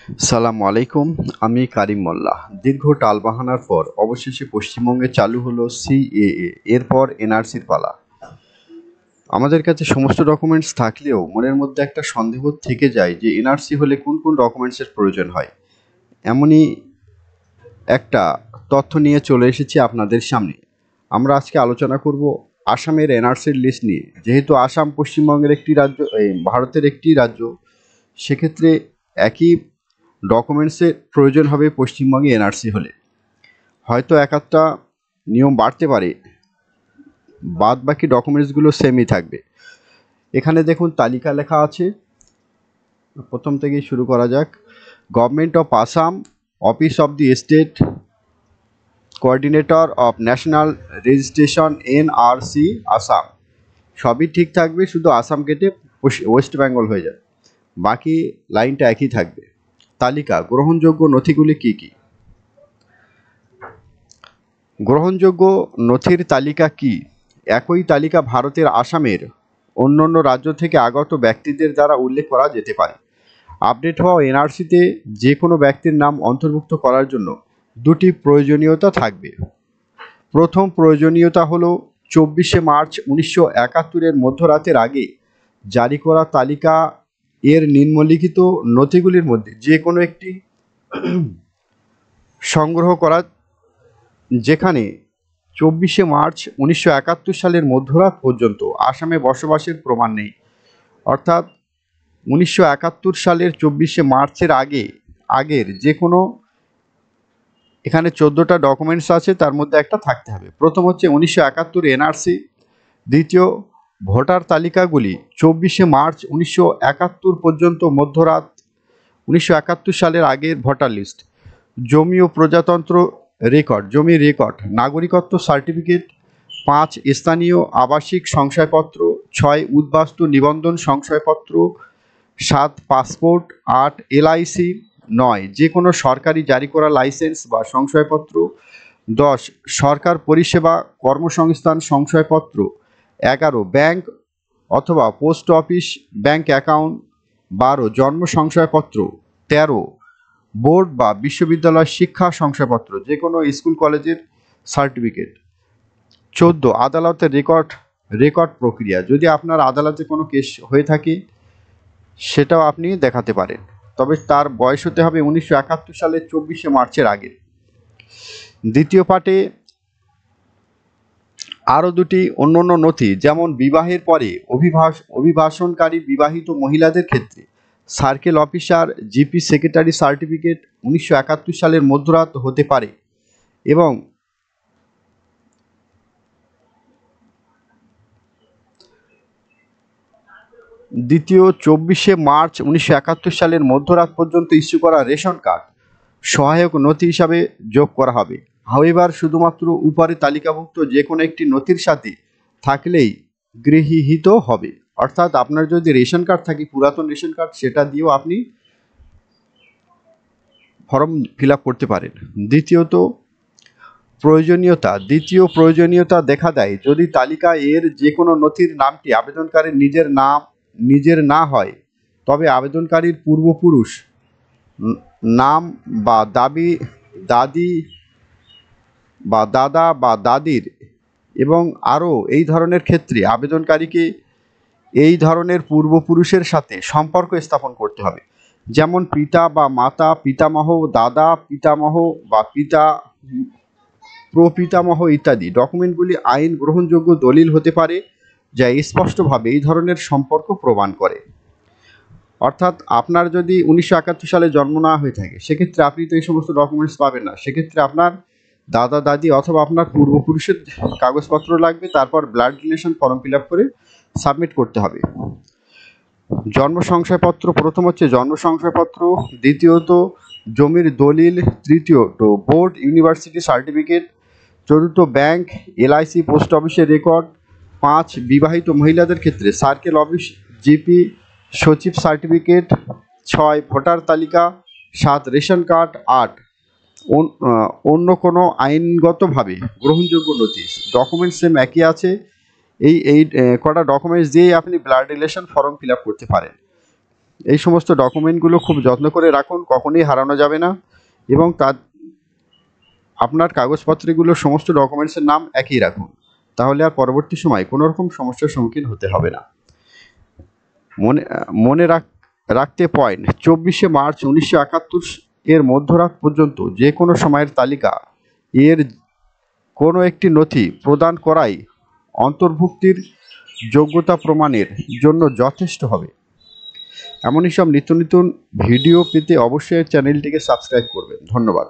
সালামু আলাইকুম। আমি কারিম মোল্লা। দীর্ঘ টালবাহানার পর অবশেষে পশ্চিমবঙ্গে চালু হলো সিএএ, এরপর এনআরসির পালা। আমাদের কাছে সমস্ত ডকুমেন্টস থাকলেও মনের মধ্যে একটা সন্দেহ থেকে যায় যে এনআরসি হলে কোন কোন ডকুমেন্টসের প্রয়োজন হয়। এমনই একটা তথ্য নিয়ে চলে এসেছি আপনাদের সামনে। আমরা আজকে আলোচনা করব আসামের এনআরসির লিস্ট নিয়ে। যেহেতু আসাম পশ্চিমবঙ্গের একটি রাজ্য, ভারতের একটি রাজ্য, সেক্ষেত্রে একই ডকুমেন্টসের প্রয়োজন হবে পশ্চিমবঙ্গে এনআরসি হলে। হয়তো এক একটা নিয়ম বাড়তে পারে, বাদ বাকি ডকুমেন্টসগুলো সেমই থাকবে। এখানে দেখুন তালিকা লেখা আছে, প্রথম থেকেই শুরু করা যাক। Government of Assam, office of the state coordinator of national registration NRC Assam. সবই ঠিক থাকবে, শুধু আসাম কেটে ওয়েস্ট বেঙ্গল হয়ে যাবে, বাকি লাইনটা একই থাকবে। তালিকা গ্রহণযোগ্য নথিগুলি কি কি? গ্রহণযোগ্য নথির তালিকা কি? একই তালিকা ভারতের আসামের অন্যান্য রাজ্য থেকে আগত ব্যক্তিদের দ্বারা উল্লেখ করা যেতে পারে। আপডেট হওয়া এনআরসিতে যে কোনো ব্যক্তির নাম অন্তর্ভুক্ত করার জন্য দুটি প্রয়োজনীয়তা থাকবে। প্রথম প্রয়োজনীয়তা হলো 24শে মার্চ 1971-এর মধ্যরাতের আগে জারি করা তালিকা এর নিম্নলিখিত নথিগুলির মধ্যে যে কোনো একটি সংগ্রহ করা, যেখানে 24শে মার্চ 1971 সালের মধ্যরাত পর্যন্ত আসামে বসবাসের প্রমাণ নেই। অর্থাৎ 1971 সালের 24শে মার্চের আগের যে কোনো, এখানে 14টা ডকুমেন্টস আছে, তার মধ্যে একটা থাকতে হবে। প্রথম হচ্ছে 1971 এনআরসি। দ্বিতীয়, ভোটার তালিকাগুলি 24শে মার্চ 1971 পর্যন্ত মধ্যরাত 1971 সালের আগের ভোটার লিস্ট। জমি ও প্রজাতন্ত্র রেকর্ড, জমি রেকর্ড, নাগরিকত্ব সার্টিফিকেট। 5 স্থানীয় আবাসিক সংশয়পত্র। 6 উদ্বাস্তু নিবন্ধন সংশয়পত্র। 7 পাসপোর্ট। 8 এলআইসি। 9 যে কোনো সরকারি জারি করা লাইসেন্স বা সংশয়পত্র। 10 সরকার পরিষেবা কর্মসংস্থান সংশয়পত্র। 11 ব্যাংক অথবা পোস্ট অফিস ব্যাংক অ্যাকাউন্ট। 12 জন্ম সংশয়পত্র। 13 বোর্ড বা বিশ্ববিদ্যালয় শিক্ষা শংসাপত্র, যে কোনো স্কুল কলেজের সার্টিফিকেট। 14 আদালতের রেকর্ড প্রক্রিয়া, যদি আপনার আদালতে কোনো কেস হয়ে থাকে সেটাও আপনি দেখাতে পারেন, তবে তার বয়স হতে হবে 1971 সালের 24শে মার্চের আগে। দ্বিতীয় পার্টে আরও দুটি অন্যান্য নথি, যেমন বিবাহের পরে অভিবাসনকারী বিবাহিত মহিলাদের ক্ষেত্রে circle officer GP secretary certificate 1971 সালের মধ্যরাত হতে পারে। এবং দ্বিতীয়, 24শে মার্চ 1971 সালের মধ্যরাত পর্যন্ত ইস্যু করা রেশন কার্ড সহায়ক নথি হিসাবে যোগ করা হবে। হাউএভার শুধুমাত্র উপরে তালিকাভুক্ত যে কোনো একটি নথির সাথে থাকলেই গৃহীত হবে। অর্থাৎ আপনার যদি রেশন কার্ড থাকে, পুরাতন রেশন কার্ড, সেটা দিয়েও আপনি ফর্ম ফিল আপ করতে পারেন। দ্বিতীয় প্রয়োজনীয়তা দেখা দেয় যদি তালিকা এর যে কোনো নথির নামটি আবেদনকারীর নিজের না হয়, তবে আবেদনকারীর পূর্বপুরুষ নাম বা দাদি বা দাদা বা দাদির, এবং আরও এই ধরনের ক্ষেত্রে আবেদনকারীকে এই ধরনের পূর্বপুরুষের সাথে সম্পর্ক স্থাপন করতে হবে, যেমন পিতা বা মাতা, পিতামহ, দাদা, পিতামহ বা প্রপিতামহ ইত্যাদি। ডকুমেন্টগুলি আইন গ্রহণযোগ্য দলিল হতে পারে যা স্পষ্টভাবে এই ধরনের সম্পর্ক প্রমাণ করে। অর্থাৎ আপনার যদি 1971 সালে জন্ম না হয়ে থাকে, সেক্ষেত্রে আপনি তো এই সমস্ত ডকুমেন্টস পাবেন না। সেক্ষেত্রে আপনার দাদা দাদি অথবা আপনার পূর্বপুরুষের কাগজপত্র লাগবে, তারপর blood relation form fill up করে সাবমিট করতে হবে। জন্ম সংশয়পত্র, প্রথম হচ্ছে জন্ম সংশয়পত্র। দ্বিতীয়ত জমির দলিল। তৃতীয়ত বোর্ড ইউনিভার্সিটি সার্টিফিকেট। চতুর্থ ব্যাংক, এলআইসি, পোস্ট অফিসের রেকর্ড। 5 বিবাহিত মহিলাদের ক্ষেত্রে সার্কেল অফিস জিপি সচিব সার্টিফিকেট। 6 ভোটার তালিকা। 7 রেশন কার্ড। 8 অন্য কোনো আইনগতভাবে গ্রহণযোগ্য নথি। ডকুমেন্টস সেম একই আছে। এই কটা ডকুমেন্টস দিয়েই আপনি blood relation form fill up করতে পারেন। এই সমস্ত ডকুমেন্টগুলো খুব যত্ন করে রাখুন, কখনোই হারানো যাবে না। এবং তার আপনার কাগজপত্রগুলো সমস্ত ডকুমেন্টসের নাম একই রাখুন, তাহলে আর পরবর্তী সময় কোনো রকম সমস্যার সম্মুখীন হতে হবে না। মনে মনে রাখতে পয়েন্ট, 24শে মার্চ 1971 এর মধ্যরাত পর্যন্ত যে কোনো সময়ের তালিকা এর কোনো একটি নথি প্রদান করাই অন্তর্ভুক্তির যোগ্যতা প্রমাণের জন্য যথেষ্ট হবে। এমনই সব নিত্য নতুন ভিডিও পেতে অবশ্যই চ্যানেলটিকে সাবস্ক্রাইব করবেন। ধন্যবাদ।